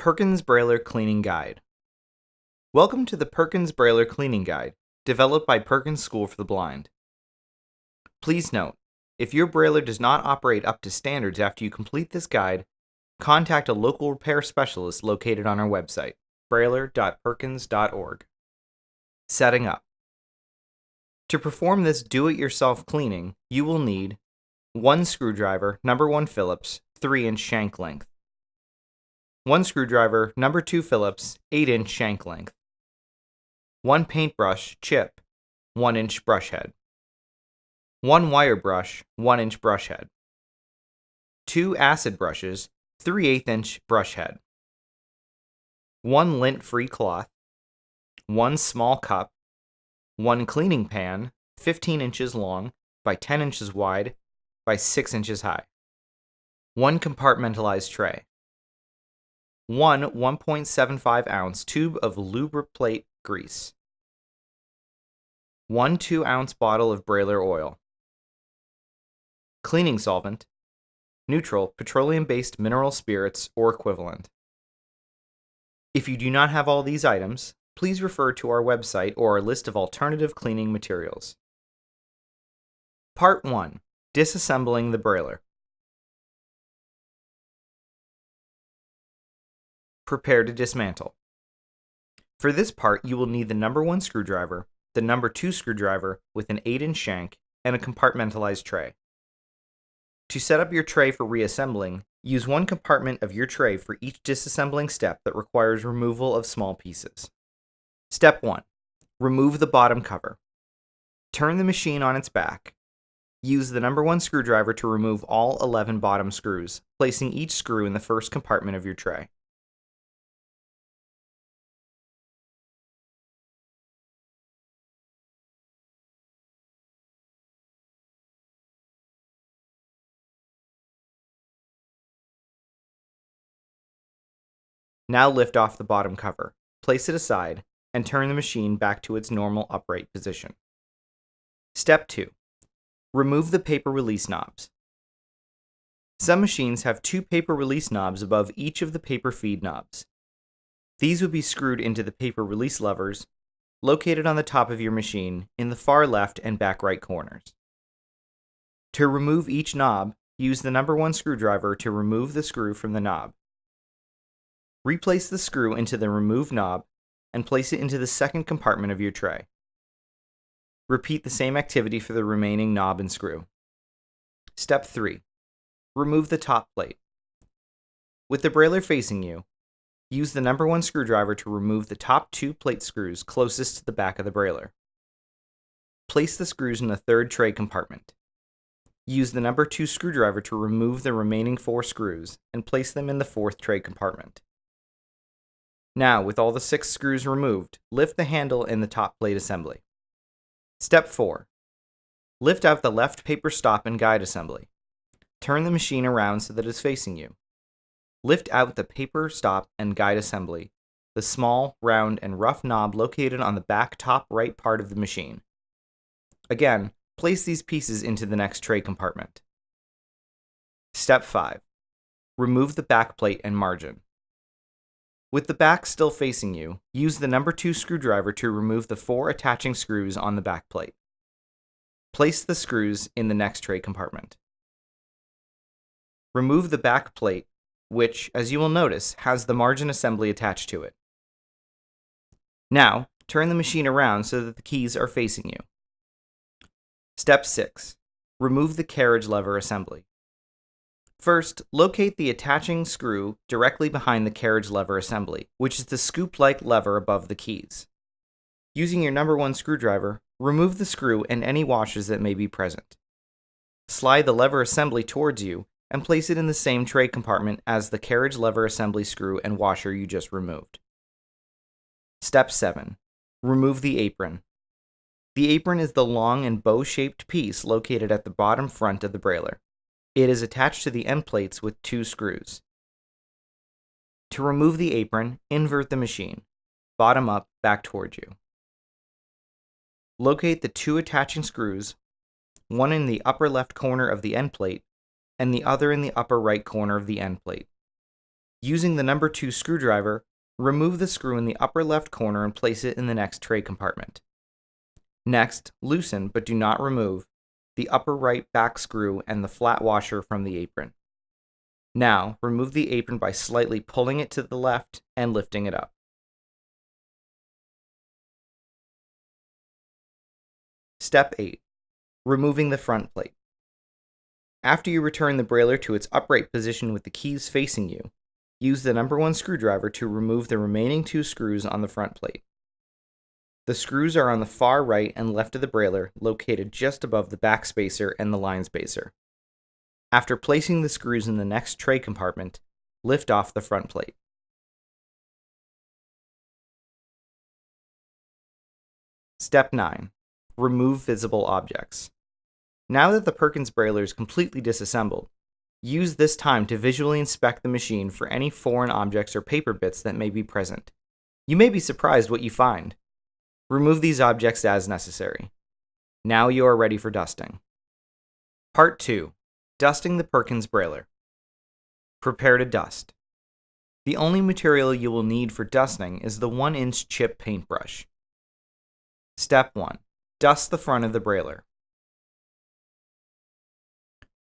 Perkins Brailler Cleaning Guide. Welcome to the Perkins Brailler Cleaning Guide, developed by Perkins School for the Blind. Please note, if your brailler does not operate up to standards after you complete this guide, contact a local repair specialist located on our website, brailler.perkins.org. Setting up. To perform this do-it-yourself cleaning, you will need 1 screwdriver, number 1 Phillips, 3-inch shank length. 1 screwdriver, number 2 Phillips, 8-inch shank length. 1 paintbrush, chip, 1-inch brush head. 1 wire brush, 1-inch brush head. 2 acid brushes, 3/8-inch brush head. 1 lint-free cloth. 1 small cup. 1 cleaning pan, 15 inches long by 10 inches wide by 6 inches high. 1 compartmentalized tray. 1 1.75 ounce tube of lubriplate grease. 1 2-ounce bottle of Brailler oil. Cleaning solvent, neutral petroleum-based mineral spirits or equivalent. If you do not have all these items, please refer to our website or our list of alternative cleaning materials. Part 1. Disassembling the brailler. Prepare to dismantle. For this part, you will need the number 1 screwdriver, the number 2 screwdriver with an 8-inch shank, and a compartmentalized tray. To set up your tray for reassembling, use 1 compartment of your tray for each disassembling step that requires removal of small pieces. Step 1. Remove the bottom cover. Turn the machine on its back. Use the number 1 screwdriver to remove all 11 bottom screws, placing each screw in the first compartment of your tray. Now lift off the bottom cover, place it aside, and turn the machine back to its normal upright position. Step 2. Remove the paper release knobs. Some machines have 2 paper release knobs above each of the paper feed knobs. These would be screwed into the paper release levers located on the top of your machine in the far left and back right corners. To remove each knob, use the number 1 screwdriver to remove the screw from the knob. Replace the screw into the removed knob and place it into the second compartment of your tray. Repeat the same activity for the remaining knob and screw. Step 3. Remove the top plate. With the brailler facing you, use the number 1 screwdriver to remove the top 2 plate screws closest to the back of the brailler. Place the screws in the third tray compartment. Use the number 2 screwdriver to remove the remaining 4 screws and place them in the fourth tray compartment. Now, with all the 6 screws removed, lift the handle in the top plate assembly. Step 4. Lift out the left paper stop and guide assembly. Turn the machine around so that it is facing you. Lift out the paper stop and guide assembly, the small, round, and rough knob located on the back top right part of the machine. Again, place these pieces into the next tray compartment. Step 5. Remove the back plate and margin. With the back still facing you, use the number 2 screwdriver to remove the 4 attaching screws on the back plate. Place the screws in the next tray compartment. Remove the back plate, which, as you will notice, has the margin assembly attached to it. Now, turn the machine around so that the keys are facing you. Step 6. Remove the carriage lever assembly. First, locate the attaching screw directly behind the carriage lever assembly, which is the scoop-like lever above the keys. Using your number 1 screwdriver, remove the screw and any washers that may be present. Slide the lever assembly towards you and place it in the same tray compartment as the carriage lever assembly screw and washer you just removed. Step 7. Remove the apron. The apron is the long and bow-shaped piece located at the bottom front of the brailler. It is attached to the end plates with 2 screws. To remove the apron, invert the machine, bottom up, back towards you. Locate the 2 attaching screws, one in the upper left corner of the end plate and the other in the upper right corner of the end plate. Using the number 2 screwdriver, remove the screw in the upper left corner and place it in the next tray compartment. Next, loosen, but do not remove, the upper right back screw and the flat washer from the apron. Now, remove the apron by slightly pulling it to the left and lifting it up. Step 8. Removing the front plate. After you return the brailler to its upright position with the keys facing you, use the number 1 screwdriver to remove the remaining 2 screws on the front plate. The screws are on the far right and left of the brailler, located just above the back spacer and the line spacer. After placing the screws in the next tray compartment, lift off the front plate. Step 9. Remove visible objects. Now that the Perkins brailler is completely disassembled, use this time to visually inspect the machine for any foreign objects or paper bits that may be present. You may be surprised what you find. Remove these objects as necessary. Now you are ready for dusting. Part 2. Dusting the Perkins brailler. Prepare to dust. The only material you will need for dusting is the 1-inch chip paintbrush. Step 1. Dust the front of the brailler.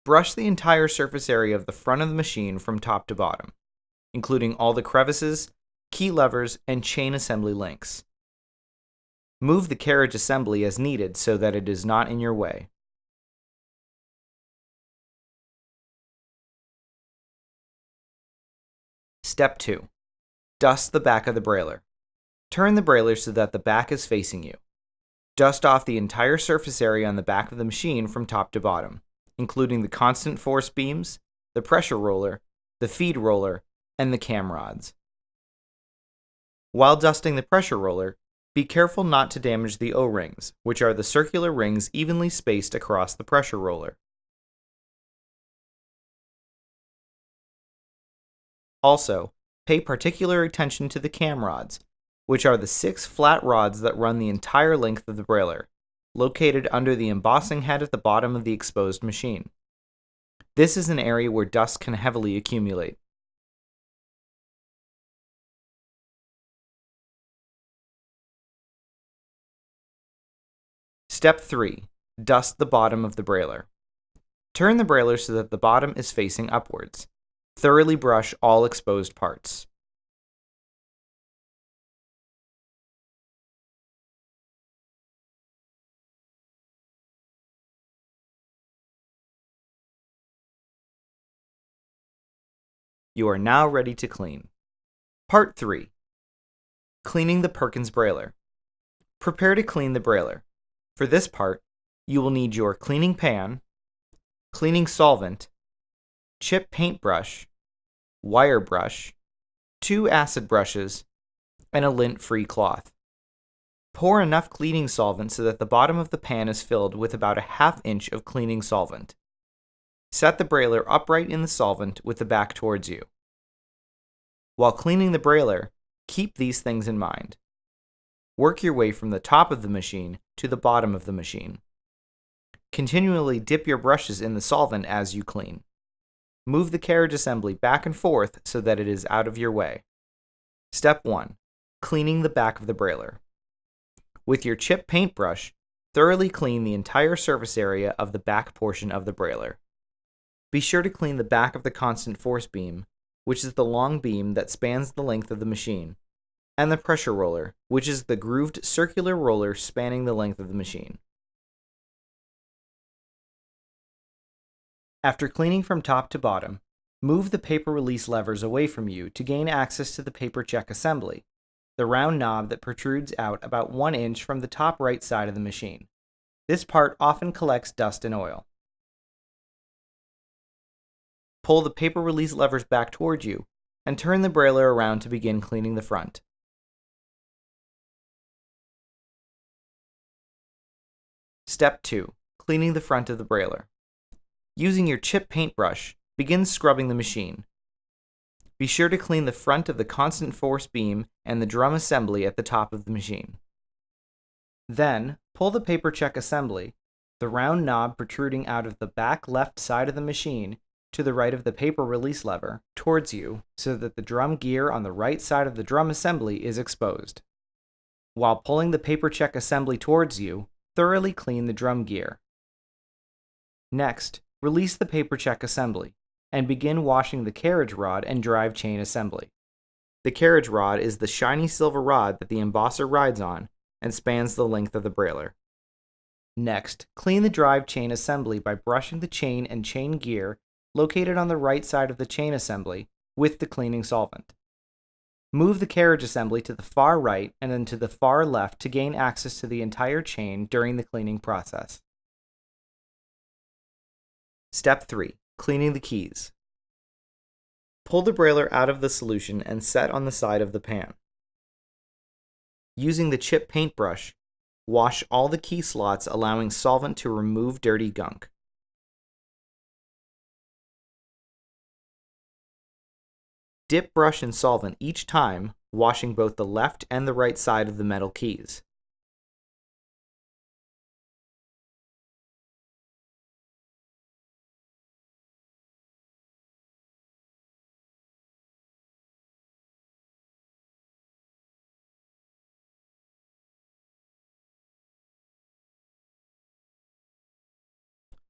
Brush the entire surface area of the front of the machine from top to bottom, including all the crevices, key levers, and chain assembly links. Move the carriage assembly as needed so that it is not in your way. Step 2. Dust the back of the brailler. Turn the brailler so that the back is facing you. Dust off the entire surface area on the back of the machine from top to bottom, including the constant force beams, the pressure roller, the feed roller, and the cam rods. While dusting the pressure roller, be careful not to damage the O-rings, which are the circular rings evenly spaced across the pressure roller. Also, pay particular attention to the cam rods, which are the 6 flat rods that run the entire length of the brailler, located under the embossing head at the bottom of the exposed machine. This is an area where dust can heavily accumulate. Step 3. Dust the bottom of the brailler. Turn the brailler so that the bottom is facing upwards. Thoroughly brush all exposed parts. You are now ready to clean. Part 3. Cleaning the Perkins brailler. Prepare to clean the brailler. For this part, you will need your cleaning pan, cleaning solvent, chip paintbrush, wire brush, 2 acid brushes, and a lint-free cloth. Pour enough cleaning solvent so that the bottom of the pan is filled with about a 1/2 inch of cleaning solvent. Set the brailler upright in the solvent with the back towards you. While cleaning the brailler, keep these things in mind. Work your way from the top of the machine to the bottom of the machine. Continually dip your brushes in the solvent as you clean. Move the carriage assembly back and forth so that it is out of your way. Step 1. Cleaning the back of the brailler. With your chip paintbrush, thoroughly clean the entire surface area of the back portion of the brailler. Be sure to clean the back of the constant force beam, which is the long beam that spans the length of the machine, and the pressure roller, which is the grooved circular roller spanning the length of the machine. After cleaning from top to bottom, move the paper release levers away from you to gain access to the paper check assembly, the round knob that protrudes out about 1 inch from the top right side of the machine. This part often collects dust and oil. Pull the paper release levers back towards you and turn the brailler around to begin cleaning the front. Step 2. Cleaning the front of the brailler. Using your chip paintbrush, begin scrubbing the machine. Be sure to clean the front of the constant force beam and the drum assembly at the top of the machine. Then, pull the paper check assembly, the round knob protruding out of the back left side of the machine, to the right of the paper release lever towards you so that the drum gear on the right side of the drum assembly is exposed. While pulling the paper check assembly towards you, thoroughly clean the drum gear. Next, release the paper check assembly and begin washing the carriage rod and drive chain assembly. The carriage rod is the shiny silver rod that the embosser rides on and spans the length of the Brailler. Next, clean the drive chain assembly by brushing the chain and chain gear located on the right side of the chain assembly with the cleaning solvent. Move the carriage assembly to the far right and then to the far left to gain access to the entire chain during the cleaning process. Step 3. Cleaning the keys. Pull the Brailler out of the solution and set on the side of the pan. Using the chip paintbrush, wash all the key slots, allowing solvent to remove dirty gunk. Dip brush in solvent each time, washing both the left and the right side of the metal keys.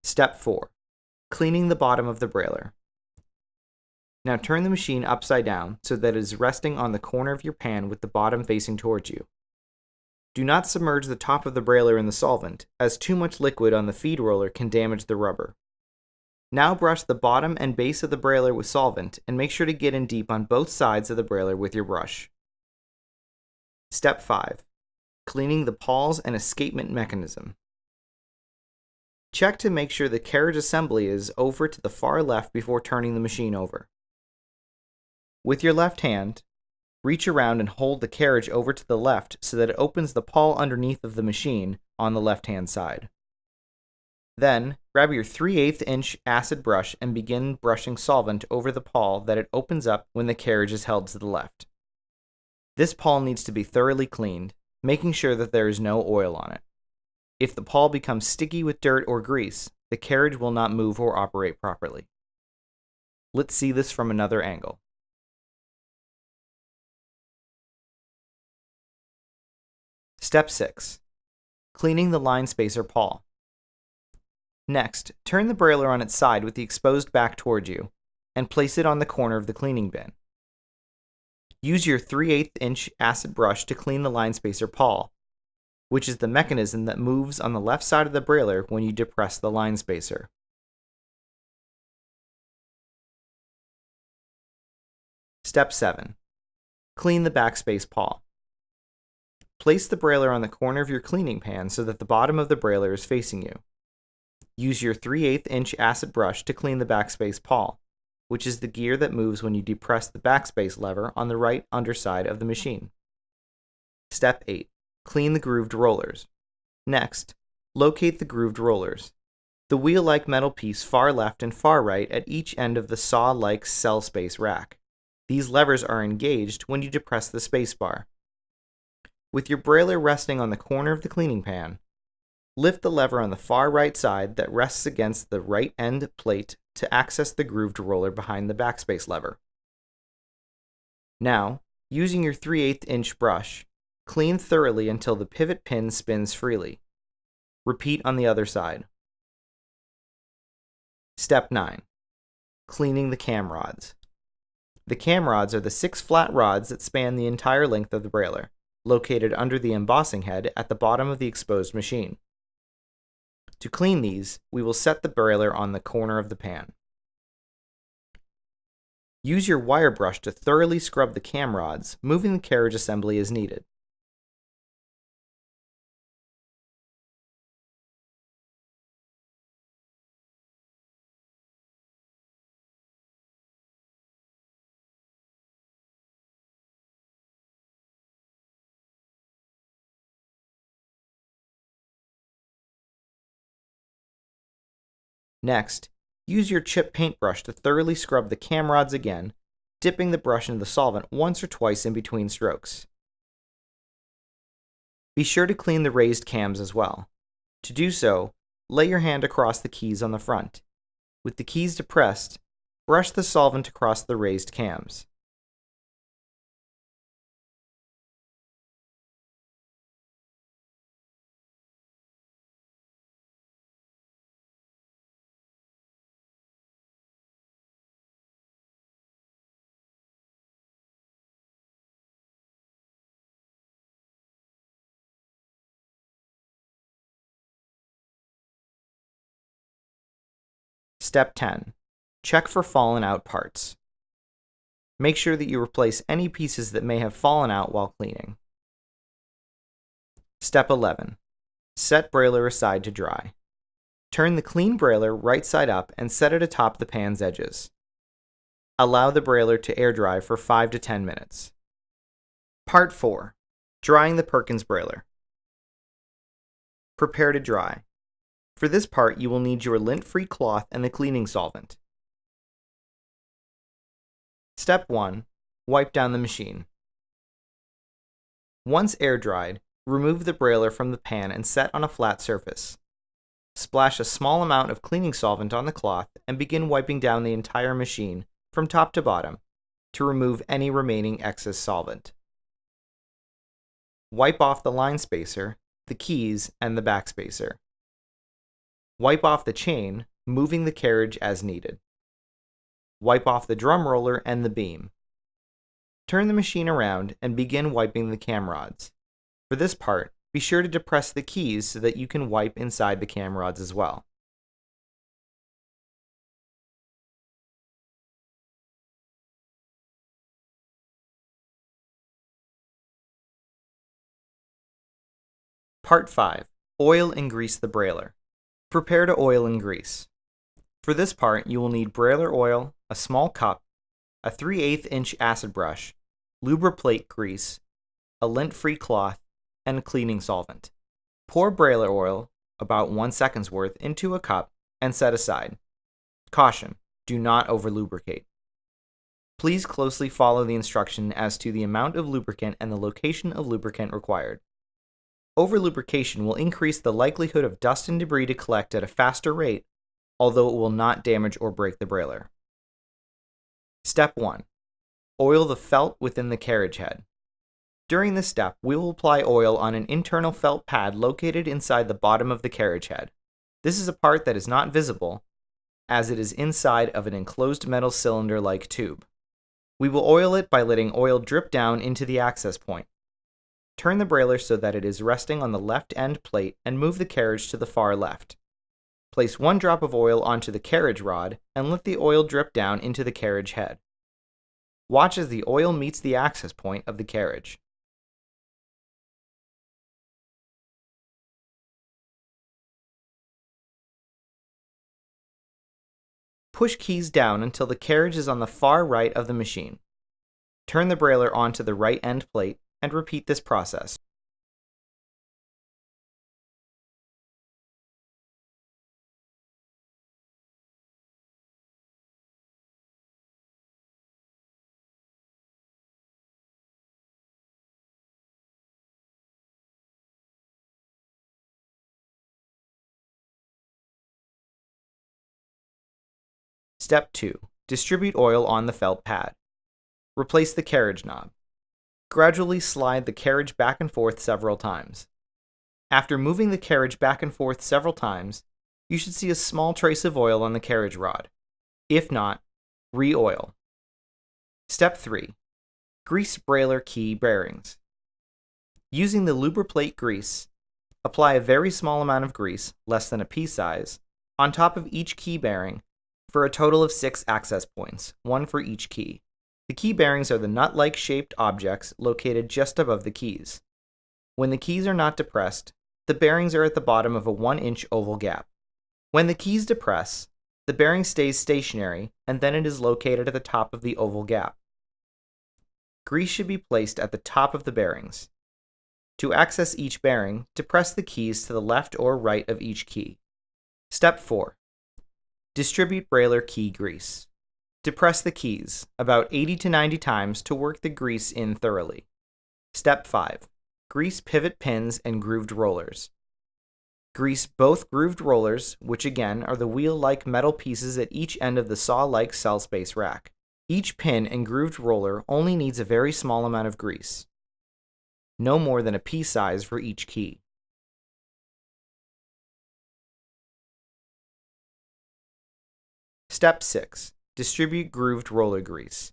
Step 4. Cleaning the bottom of the Brailler. Now turn the machine upside down so that it is resting on the corner of your pan with the bottom facing towards you. Do not submerge the top of the Brailler in the solvent, as too much liquid on the feed roller can damage the rubber. Now brush the bottom and base of the Brailler with solvent and make sure to get in deep on both sides of the Brailler with your brush. Step 5. Cleaning the pawls and escapement mechanism. Check to make sure the carriage assembly is over to the far left before turning the machine over. With your left hand, reach around and hold the carriage over to the left so that it opens the pawl underneath of the machine on the left-hand side. Then, grab your 3/8 inch acid brush and begin brushing solvent over the pawl that it opens up when the carriage is held to the left. This pawl needs to be thoroughly cleaned, making sure that there is no oil on it. If the pawl becomes sticky with dirt or grease, the carriage will not move or operate properly. Let's see this from another angle. Step 6. Cleaning the line spacer pawl. Next, turn the Brailler on its side with the exposed back toward you, and place it on the corner of the cleaning bin. Use your 3/8 inch acid brush to clean the line spacer pawl, which is the mechanism that moves on the left side of the Brailler when you depress the line spacer. Step 7. Clean the backspace pawl. Place the Brailler on the corner of your cleaning pan so that the bottom of the Brailler is facing you. Use your 3/8 inch acid brush to clean the backspace pawl, which is the gear that moves when you depress the backspace lever on the right underside of the machine. Step 8. Clean the grooved rollers. Next, locate the grooved rollers. The wheel-like metal piece far left and far right at each end of the saw-like cell space rack. These levers are engaged when you depress the spacebar. With your Brailler resting on the corner of the cleaning pan, lift the lever on the far right side that rests against the right end plate to access the grooved roller behind the backspace lever. Now, using your 3/8 inch brush, clean thoroughly until the pivot pin spins freely. Repeat on the other side. Step 9. Cleaning the cam rods. The cam rods are the 6 flat rods that span the entire length of the Brailler, located under the embossing head at the bottom of the exposed machine. To clean these, we will set the Brailler on the corner of the pan. Use your wire brush to thoroughly scrub the cam rods, moving the carriage assembly as needed. Next, use your chip paintbrush to thoroughly scrub the cam rods again, dipping the brush into the solvent once or twice in between strokes. Be sure to clean the raised cams as well. To do so, lay your hand across the keys on the front. With the keys depressed, Brush the solvent across the raised cams. Step 10. Check for fallen out parts. Make sure that you replace any pieces that may have fallen out while cleaning. Step 11. Set Brailler aside to dry. Turn the clean Brailler right side up and set it atop the pan's edges. Allow the Brailler to air dry for 5 to 10 minutes. Part 4. Drying the Perkins Brailler. Prepare to dry. For this part, you will need your lint-free cloth and the cleaning solvent. Step 1. Wipe down the machine. Once air dried, remove the Brailler from the pan and set on a flat surface. Splash a small amount of cleaning solvent on the cloth and begin wiping down the entire machine from top to bottom to remove any remaining excess solvent. Wipe off the line spacer, the keys, and the backspacer. Wipe off the chain, moving the carriage as needed. Wipe off the drum roller and the beam. Turn the machine around and begin wiping the cam rods. For this part, be sure to depress the keys so that you can wipe inside the cam rods as well. Part 5. Oil and grease the Brailler. Prepare to oil and grease. For this part, you will need Brailler oil, a small cup, a 3/8 inch acid brush, lubriplate grease, a lint-free cloth, and cleaning solvent. Pour Brailler oil, about 1 second's worth, into a cup and set aside. Caution: do not over-lubricate. Please closely follow the instruction as to the amount of lubricant and the location of lubricant required. Over-lubrication will increase the likelihood of dust and debris to collect at a faster rate, although it will not damage or break the Brailler. Step 1. Oil the felt within the carriage head. During this step, we will apply oil on an internal felt pad located inside the bottom of the carriage head. This is a part that is not visible, as it is inside of an enclosed metal cylinder-like tube. We will oil it by letting oil drip down into the access point. Turn the Brailler so that it is resting on the left end plate and move the carriage to the far left. Place 1 drop of oil onto the carriage rod and let the oil drip down into the carriage head. Watch as the oil meets the access point of the carriage. Push keys down until the carriage is on the far right of the machine. Turn the Brailler onto the right end plate and repeat this process. Step 2. Distribute oil on the felt pad. Replace the carriage knob. Gradually slide the carriage back and forth several times. After moving the carriage back and forth several times, you should see a small trace of oil on the carriage rod. If not, re-oil. Step 3. Grease Brailler key bearings. Using the lubriplate grease, apply a very small amount of grease, less than a pea size, on top of each key bearing for a total of 6 access points, 1 for each key. The key bearings are the nut-like shaped objects located just above the keys. When the keys are not depressed, the bearings are at the bottom of a 1-inch oval gap. When the keys depress, the bearing stays stationary and then it is located at the top of the oval gap. Grease should be placed at the top of the bearings. To access each bearing, depress the keys to the left or right of each key. Step 4. Distribute Brailler key grease. Depress the keys about 80 to 90 times to work the grease in thoroughly. Step 5. Grease pivot pins and grooved rollers. Grease both grooved rollers, which again are the wheel-like metal pieces at each end of the saw-like cell space rack. Each pin and grooved roller only needs a very small amount of grease, no more than a pea size for each key. Step 6. Distribute grooved roller grease.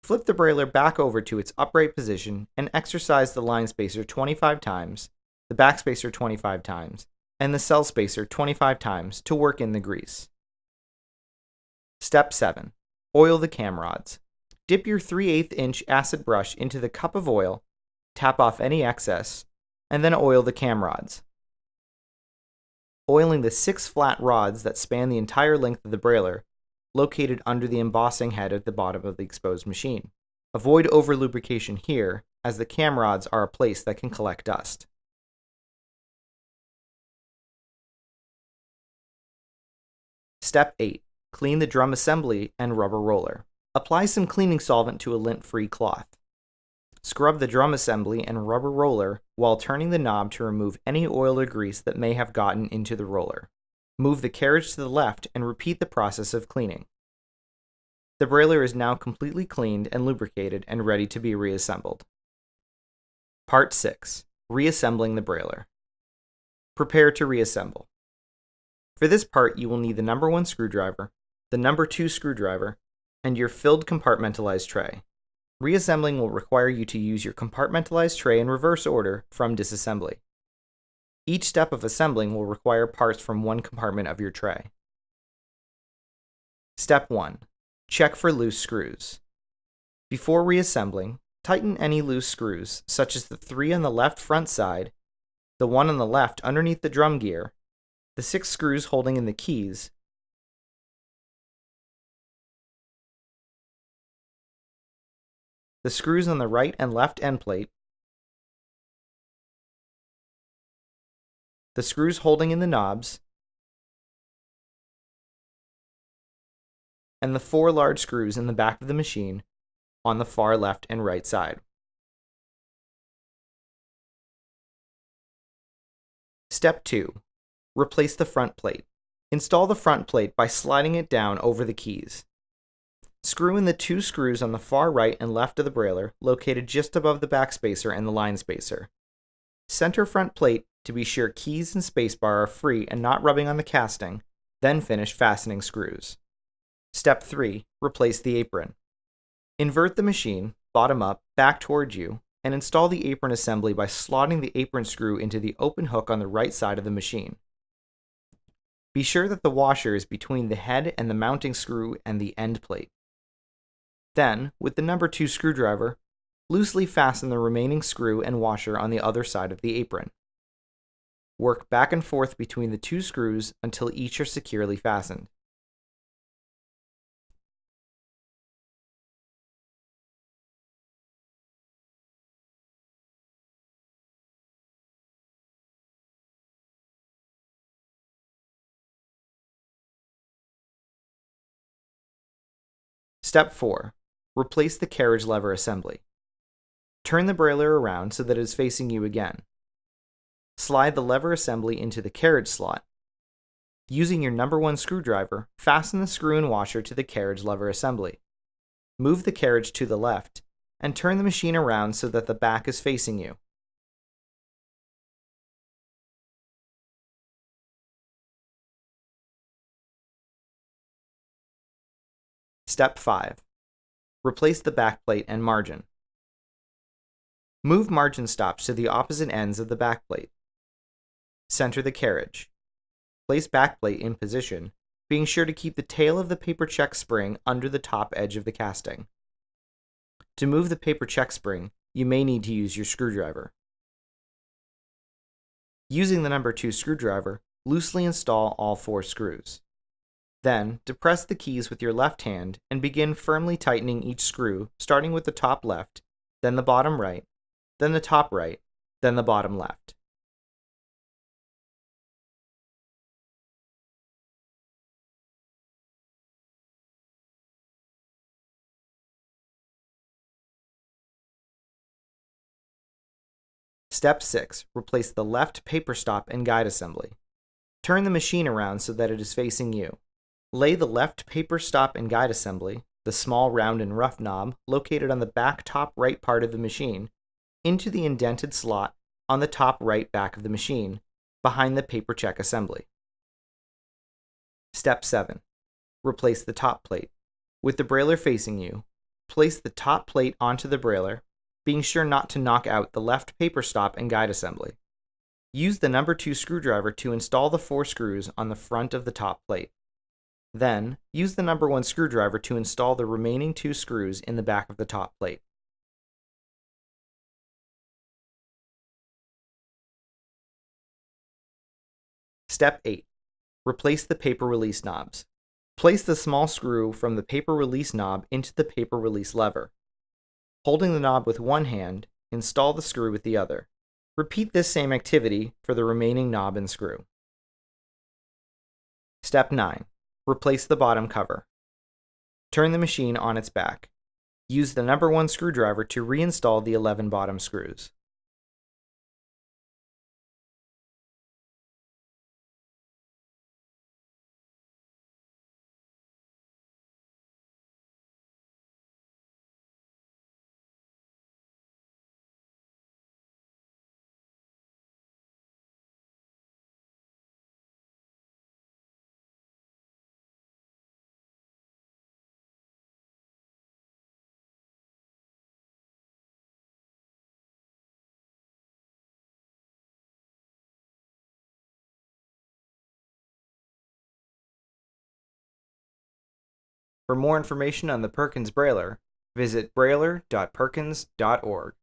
Flip the brailler back over to its upright position and exercise the line spacer 25 times, the backspacer 25 times, and the cell spacer 25 times to work in the grease. Step 7. Oil the cam rods. Dip your 3/8 inch acid brush into the cup of oil, tap off any excess, and then oil the cam rods. Oiling the 6 flat rods that span the entire length of the brailler, located under the embossing head at the bottom of the exposed machine. Avoid over-lubrication here, as the cam rods are a place that can collect dust. Step 8. Clean the drum assembly and rubber roller. Apply some cleaning solvent to a lint-free cloth. Scrub the drum assembly and rubber roller while turning the knob to remove any oil or grease that may have gotten into the roller. Move the carriage to the left and repeat the process of cleaning. The brailler is now completely cleaned and lubricated and ready to be reassembled. Part 6. Reassembling the brailler. Prepare to reassemble. For this part, you will need the number 1 screwdriver, the number 2 screwdriver, and your filled compartmentalized tray. Reassembling will require you to use your compartmentalized tray in reverse order from disassembly. Each step of assembling will require parts from one compartment of your tray. Step 1. Check for loose screws. Before reassembling, tighten any loose screws, such as the 3 on the left front side, the 1 on the left underneath the drum gear, the 6 screws holding in the keys, the screws on the right and left end plate, the screws holding in the knobs, and the 4 large screws in the back of the machine on the far left and right side. Step 2. Replace the front plate. Install the front plate by sliding it down over the keys. Screw in the 2 screws on the far right and left of the brailler, located just above the backspacer and the line spacer. Center front plate to be sure keys and spacebar are free and not rubbing on the casting, then finish fastening screws. Step 3. Replace the apron. Invert the machine, bottom up, back toward you, and install the apron assembly by slotting the apron screw into the open hook on the right side of the machine. Be sure that the washer is between the head and the mounting screw and the end plate. Then, with the number 2 screwdriver, loosely fasten the remaining screw and washer on the other side of the apron. Work back and forth between the 2 screws until each are securely fastened. Step 4. Replace the carriage lever assembly. Turn the brailler around so that it is facing you again. Slide the lever assembly into the carriage slot. Using your number 1 screwdriver, fasten the screw and washer to the carriage lever assembly. Move the carriage to the left, and turn the machine around so that the back is facing you. Step 5. Replace the backplate and margin. Move margin stops to the opposite ends of the backplate. Center the carriage. Place backplate in position, being sure to keep the tail of the paper check spring under the top edge of the casting. To move the paper check spring, you may need to use your screwdriver. Using the number 2 screwdriver, loosely install all 4 screws. Then, depress the keys with your left hand and begin firmly tightening each screw, starting with the top left, then the bottom right, then the top right, then the bottom left. Step 6. Replace the left paper stop and guide assembly. Turn the machine around so that it is facing you. Lay the left paper stop and guide assembly, the small round and rough knob located on the back top right part of the machine, into the indented slot on the top right back of the machine, behind the paper check assembly. Step 7. Replace the top plate. With the brailler facing you, place the top plate onto the brailler, being sure not to knock out the left paper stop and guide assembly. Use the number 2 screwdriver to install the 4 screws on the front of the top plate. Then, use the number 1 screwdriver to install the remaining 2 screws in the back of the top plate. Step 8. Replace the paper release knobs. Place the small screw from the paper release knob into the paper release lever. Holding the knob with one hand, install the screw with the other. Repeat this same activity for the remaining knob and screw. Step 9. Replace the bottom cover. Turn the machine on its back. Use the number 1 screwdriver to reinstall the 11 bottom screws. For more information on the Perkins Brailler, visit brailler.perkins.org.